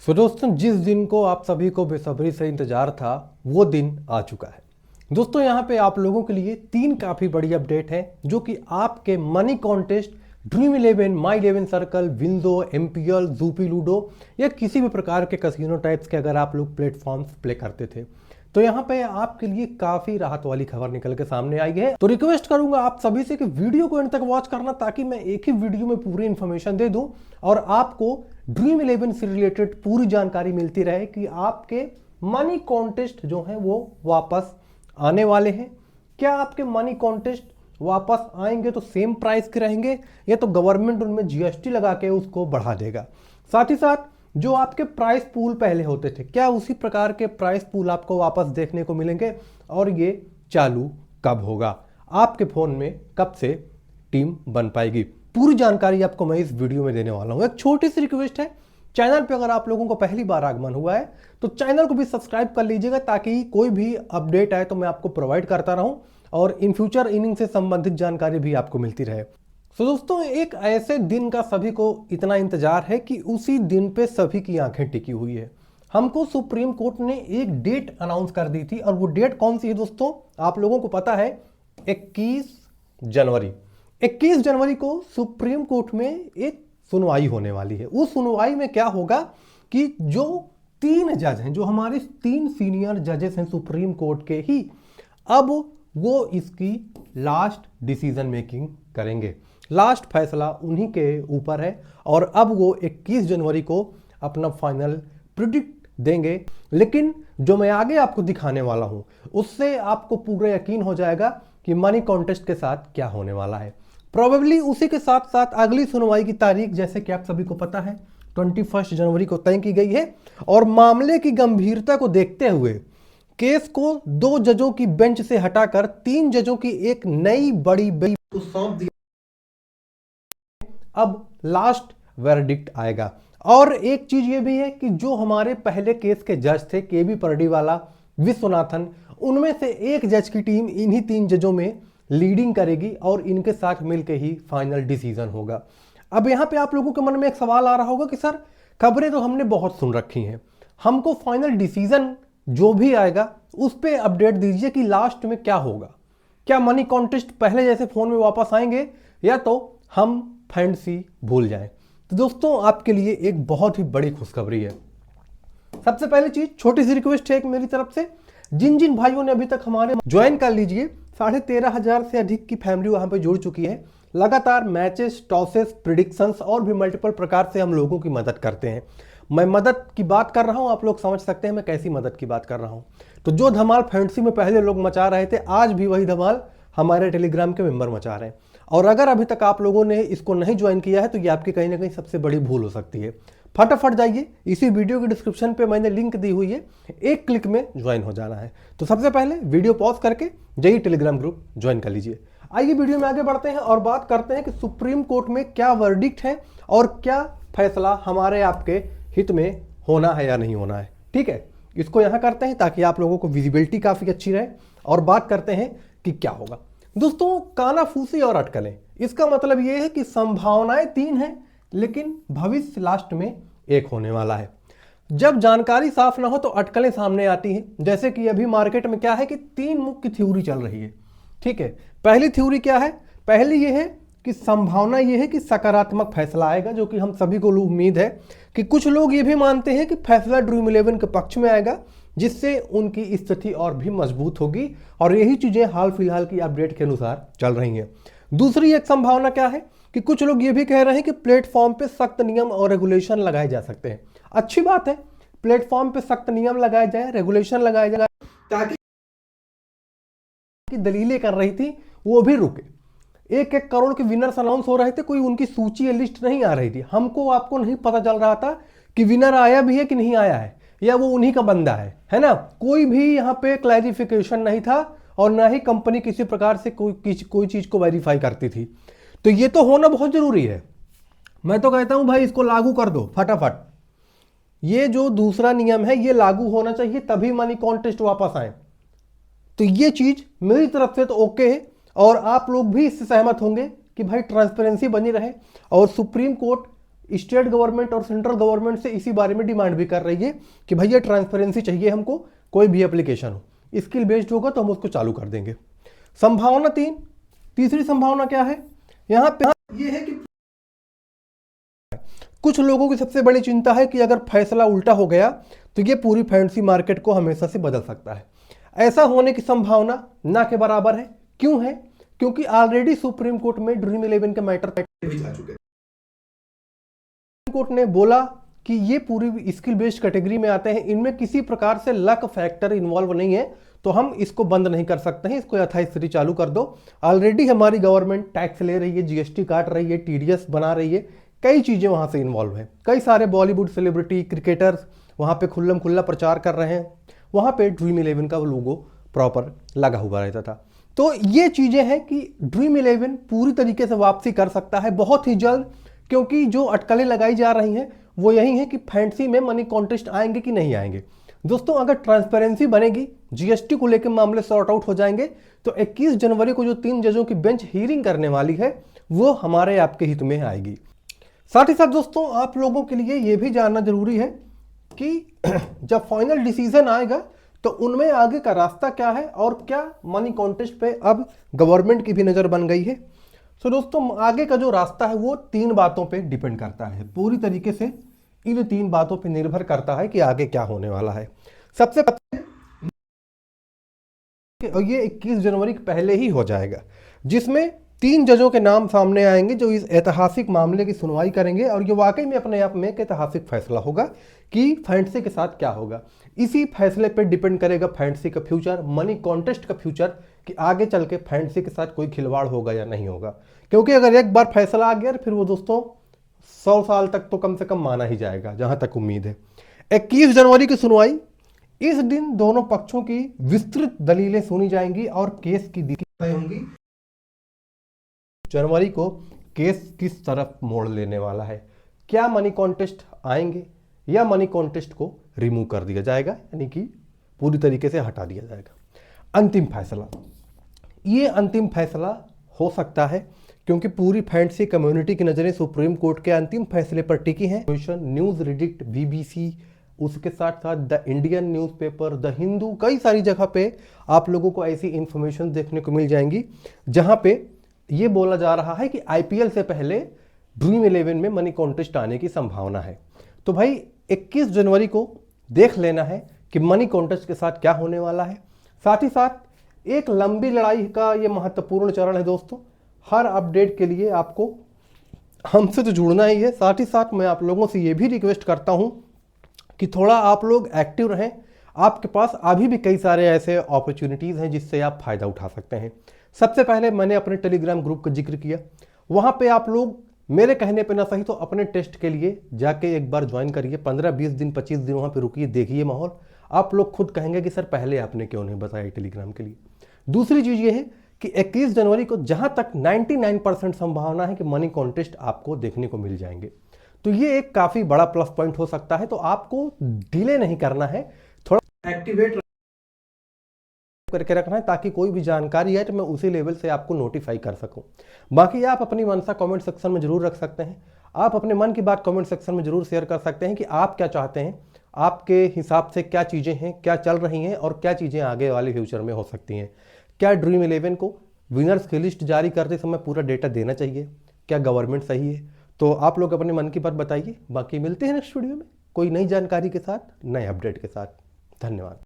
दोस्तों, जिस दिन को आप सभी को बेसब्री से इंतजार था वो दिन आ चुका है। दोस्तों, यहाँ पे आप लोगों के लिए 3 काफ़ी बड़ी अपडेट है जो कि आपके मनी कॉन्टेस्ट ड्रीम 11, माई 11 circle, window, MPL, Zupee ludo या किसी भी प्रकार के कसिनो टाइप्स के अगर आप लोग प्लेटफॉर्म्स प्ले करते थे तो यहाँ पे आपके लिए काफ़ी राहत वाली खबर निकल के सामने आई है। तो रिक्वेस्ट करूंगा आप सभी से कि वीडियो को एंड तक वॉच करना ताकि मैं एक ही वीडियो में पूरी इंफॉर्मेशन दे दूं और आपको ड्रीम 11 से रिलेटेड पूरी जानकारी मिलती रहे कि आपके मनी कॉन्टेस्ट जो हैं वो वापस आने वाले हैं। क्या आपके मनी कॉन्टेस्ट वापस आएंगे तो सेम प्राइस के रहेंगे या तो गवर्नमेंट उनमें जीएसटी लगा के उसको बढ़ा देगा। साथ ही साथ जो आपके प्राइस पूल पहले होते थे क्या उसी प्रकार के प्राइस पूल आपको वापस देखने को मिलेंगे और ये चालू कब होगा, आपके फोन में कब से टीम बन पाएगी, पूरी जानकारी आपको मैं इस वीडियो में देने वाला हूं। एक छोटी सी रिक्वेस्ट है, चैनल पे अगर आप लोगों को पहली बार आगमन हुआ है तो चैनल को भी सब्सक्राइब कर लीजिएगा ताकि कोई भी अपडेट आए तो मैं आपको प्रोवाइड करता रहूं और इन फ्यूचर इनिंग से संबंधित जानकारी भी आपको मिलती रहे। तो दोस्तों, एक ऐसे दिन का सभी को इतना इंतजार है कि उसी दिन पे सभी की आंखें टिकी हुई है। हमको सुप्रीम कोर्ट ने एक डेट अनाउंस कर दी थी और वो डेट कौन सी है दोस्तों, आप लोगों को पता है 21 जनवरी। 21 जनवरी को सुप्रीम कोर्ट में एक सुनवाई होने वाली है। उस सुनवाई में क्या होगा कि जो 3 जज हैं, जो हमारे 3 सीनियर जजेस हैं सुप्रीम कोर्ट के ही, अब वो इसकी लास्ट डिसीजन मेकिंग करेंगे। लास्ट फैसला उन्हीं के ऊपर है और अब वो 21 जनवरी को अपना फाइनल प्रिडिक्ट देंगे। लेकिन जो मैं आगे आपको दिखाने वाला हूं उससे आपको पूरा यकीन हो जाएगा कि मनी कॉन्टेस्ट के साथ क्या होने वाला है। प्रोबेबली उसी के साथ साथ अगली सुनवाई की तारीख, जैसे कि आप सभी को पता है, 21 जनवरी को तय की गई है और मामले की गंभीरता को देखते हुए केस को 2 जजों की बेंच से हटाकर 3 जजों की एक नई बड़ी बेंच को सौंप दिया। अब लास्ट वर्डिक्ट आएगा। और एक चीज ये भी है कि जो हमारे पहले केस के जज थे, केबी परडीवाला, विश्वनाथन, उनमें से एक जज की टीम इन्हीं 3 जजों में लीडिंग करेगी और इनके साथ मिलकर ही फाइनल डिसीजन होगा। अब यहां पे आप लोगों के मन में एक सवाल आ रहा होगा कि सर, खबरें तो हमने बहुत सुन रखी हैं, हमको फाइनल डिसीजन जो भी आएगा उस पर अपडेट दीजिए कि लास्ट में क्या होगा। क्या मनी कॉन्टेस्ट पहले जैसे फोन में वापस आएंगे या तो हम फैंसी भूल जाएं। तो दोस्तों, आपके लिए एक बहुत ही बड़ी खुशखबरी है। सबसे पहली चीज, छोटी सी रिक्वेस्ट है एक मेरी तरफ से, जिन जिन भाइयों ने अभी तक हमारे ज्वाइन कर लीजिए, 13,500 से अधिक की फैमिली वहां पे जुड़ चुकी है। लगातार मैचेस, टॉसेस, प्रिडिक्शंस और भी मल्टीपल प्रकार से हम लोगों की मदद करते हैं। मैं मदद की बात कर रहा हूं, आप लोग समझ सकते हैं मैं कैसी मदद की बात कर रहा हूं। तो जो धमाल फैंसी में पहले लोग मचा रहे थे, आज भी वही धमाल हमारे टेलीग्राम के मेंबर मचा रहे हैं। और अगर अभी तक आप लोगों ने इसको नहीं ज्वाइन किया है तो ये आपकी कहीं ना कहीं सबसे बड़ी भूल हो सकती है। फटाफट जाइए, इसी वीडियो के डिस्क्रिप्शन पे मैंने लिंक दी हुई है, एक क्लिक में ज्वाइन हो जाना है। तो सबसे पहले वीडियो पॉज करके जाइए टेलीग्राम ग्रुप ज्वाइन कर लीजिए। आइए वीडियो में आगे बढ़ते हैं और बात करते हैं कि सुप्रीम कोर्ट में क्या वर्डिक्ट है और क्या फैसला हमारे आपके हित में होना है या नहीं होना है। ठीक है, इसको यहां करते हैं ताकि आप लोगों को विजिबिलिटी काफी अच्छी रहे और बात करते हैं कि क्या होगा। दोस्तों, कानाफूसी और अटकलें, इसका मतलब यह है कि संभावनाएं 3 हैं लेकिन भविष्य लास्ट में एक होने वाला है। जब जानकारी साफ ना हो तो अटकलें सामने आती हैं। जैसे कि अभी मार्केट में क्या है कि 3 मुख्य थ्योरी चल रही है। ठीक है, पहली थ्योरी क्या है? पहली ये है कि संभावना ये है कि सकारात्मक फैसला आएगा, जो कि हम सभी को उम्मीद है कि कुछ लोग ये भी मानते हैं कि फैसला ड्रीम 11 के पक्ष में आएगा, जिससे उनकी स्थिति और भी मजबूत होगी और यही चीजें हाल फिलहाल की अपडेट के अनुसार चल रही हैं। दूसरी एक संभावना क्या है कि कुछ लोग ये भी कह रहे हैं कि प्लेटफॉर्म पे सख्त नियम और रेगुलेशन लगाए जा सकते हैं। अच्छी बात है, प्लेटफॉर्म पे सख्त नियम लगाए जाए, रेगुलेशन लगाए जाए ताकि दलीलें कर रही थी वो भी रुके। 1-1 करोड़ के विनर्स अनाउंस हो रहे थे, कोई उनकी सूची या लिस्ट नहीं आ रही थी। हमको आपको नहीं पता चल रहा था कि विनर आया भी है कि नहीं आया है या वो उन्हीं का बंदा है ना। कोई भी यहाँ पे क्लैरिफिकेशन नहीं था और ना ही कंपनी किसी प्रकार से कोई चीज को वेरीफाई करती थी। तो ये तो होना बहुत जरूरी है। मैं तो कहता हूं भाई, इसको लागू कर दो फटाफट। ये जो दूसरा नियम है ये लागू होना चाहिए, तभी मनी कॉन्टेस्ट वापस आए। तो ये चीज मेरी तरफ से तो ओके है और आप लोग भी इससे सहमत होंगे कि भाई ट्रांसपेरेंसी बनी रहे और सुप्रीम कोर्ट स्टेट गवर्नमेंट और सेंट्रल गवर्नमेंट से इसी बारे में डिमांड भी कर रही है कि भैया ट्रांसपेरेंसी चाहिए हमको, कोई भी एप्लीकेशन हो स्किल बेस्ड होगा तो हम उसको चालू कर देंगे। संभावना तीसरी संभावना क्या है यहां पे, ये है कि कुछ लोगों की सबसे बड़ी चिंता है कि अगर फैसला उल्टा हो गया तो ये पूरी फैंसी मार्केट को हमेशा से बदल सकता है। ऐसा होने की संभावना ना के बराबर है। क्यों है? क्योंकि ऑलरेडी सुप्रीम कोर्ट में ड्रीम 11 के मैटर भी जा चुके हैं। सुप्रीम कोर्ट ने बोला कि ये पूरी स्किल बेस्ड कैटेगरी में आते हैं, इनमें किसी प्रकार से लक फैक्टर इन्वॉल्व नहीं है, तो हम इसको बंद नहीं कर सकते हैं, इसको यथास्थिति चालू कर दो। ऑलरेडी हमारी गवर्नमेंट टैक्स ले रही है, जीएसटी काट रही है, टीडीएस बना रही है, कई चीजें वहां से इन्वॉल्व है। कई सारे बॉलीवुड सेलिब्रिटी, क्रिकेटर्स वहां पे खुल्लम खुल्ला प्रचार कर रहे हैं, वहां पे ड्रीम 11 का लोगो प्रॉपर लगा हुआ रहता था। तो ये चीजें हैं कि ड्रीम 11 पूरी तरीके से वापसी कर सकता है बहुत ही जल्द, क्योंकि जो अटकलें लगाई जा रही हैं वो यही है कि फैंसी में मनी कॉन्टेस्ट आएंगे कि नहीं आएंगे। दोस्तों अगर ट्रांसपेरेंसी बनेगी, जीएसटी को लेकर मामले सॉर्ट आउट हो जाएंगे, तो 21 जनवरी को जो 3 जजों की बेंच हियरिंग करने वाली है वो हमारे आपके हित में आएगी। साथ ही साथ दोस्तों आप लोगों के लिए यह भी जानना जरूरी है कि जब फाइनल डिसीजन आएगा तो उनमें आगे का रास्ता क्या है और क्या मनी कॉन्टेस्ट पे अब गवर्नमेंट की भी नजर बन गई है। तो दोस्तों आगे का जो रास्ता है वो 3 बातों पे डिपेंड करता है, पूरी तरीके से इन 3 बातों पे निर्भर करता है कि आगे क्या होने वाला है। सबसे पहले ये 21 जनवरी के पहले ही हो जाएगा, जिसमें 3 जजों के नाम सामने आएंगे जो इस ऐतिहासिक मामले की सुनवाई करेंगे, और ये वाकई में अपने आप में एक ऐतिहासिक फैसला होगा कि फैंसी के साथ क्या होगा। इसी फैसले पे डिपेंड करेगा फैंसी का फ्यूचर, मनी कॉन्टेस्ट का फ्यूचर, कि आगे चल के फैंसी के साथ कोई खिलवाड़ होगा या नहीं होगा। क्योंकि अगर एक बार फैसला आ गया फिर वो दोस्तों 100 साल तक तो कम से कम माना ही जाएगा, जहां तक उम्मीद है। 21 जनवरी की सुनवाई, इस दिन दोनों पक्षों की विस्तृत दलीलें सुनी जाएंगी और केस की तय होंगी। जनवरी को केस किस तरफ मोड़ लेने वाला है, क्या मनी कॉन्टेस्ट आएंगे या मनी कॉन्टेस्ट को रिमूव कर दिया जाएगा, यानी कि पूरी तरीके से हटा दिया जाएगा। अंतिम फैसला, ये अंतिम फैसला हो सकता है क्योंकि पूरी फैंसी कम्युनिटी की नजरें सुप्रीम कोर्ट के अंतिम फैसले पर टिकी हैं। न्यूज रिडिक्ट, बीबीसी, उसके साथ साथ the Indian newspaper, the Hindu, कई सारी जगह पे आप लोगों को ऐसी इंफॉर्मेशन देखने को मिल जाएंगी जहां पे ये बोला जा रहा है कि आईपीएल से पहले ड्रीम 11 में मनी कॉन्टेस्ट आने की संभावना है। तो भाई 21 जनवरी को देख लेना है कि मनी कॉन्टेस्ट के साथ क्या होने वाला है। साथ ही साथ एक लंबी लड़ाई का ये महत्वपूर्ण चरण है दोस्तों। हर अपडेट के लिए आपको हमसे तो जुड़ना ही है। साथ ही साथ मैं आप लोगों से ये भी रिक्वेस्ट करता हूं कि थोड़ा आप लोग एक्टिव रहें। आपके पास अभी भी कई सारे ऐसे अपॉर्चुनिटीज़ हैं जिससे आप फायदा उठा सकते हैं। सबसे पहले मैंने अपने टेलीग्राम ग्रुप का जिक्र किया, वहां पे आप लोग मेरे कहने पे ना सही तो अपने टेस्ट के लिए जाके एक बार ज्वाइन करिए। 15-20 दिन 25 दिन वहां पे रुकिए, देखिए माहौल। आप लोग खुद कहेंगे कि सर पहले आपने क्यों नहीं बताया टेलीग्राम के लिए। दूसरी चीज ये है कि 21 जनवरी को जहां तक 99% संभावना है कि मनी कॉन्टेस्ट आपको देखने को मिल जाएंगे, तो ये एक काफी बड़ा प्लस पॉइंट हो सकता है। तो आपको डिले नहीं करना है, थोड़ा एक्टिवेट करके रखना है ताकि कोई भी जानकारी है तो मैं उसी लेवल से आपको नोटिफाई कर सकूं। बाकी आप अपनी मनसा कमेंट सेक्शन में जरूर रख सकते हैं। आप अपने मन की बात कमेंट सेक्शन में जरूर शेयर कर सकते हैं कि आप क्या चाहते हैं, आपके हिसाब से क्या चीजें हैं, क्या चल रही हैं और क्या चीजें आगे वाले फ्यूचर में हो सकती हैं। क्या ड्रीम 11 को विनर्स की लिस्ट जारी करते समय पूरा डेटा देना चाहिए, क्या गवर्नमेंट सही है? तो आप लोग अपने मन की बात बताइए। बाकी मिलते हैं नेक्स्ट वीडियो में कोई नई जानकारी के साथ, नए अपडेट के साथ। धन्यवाद।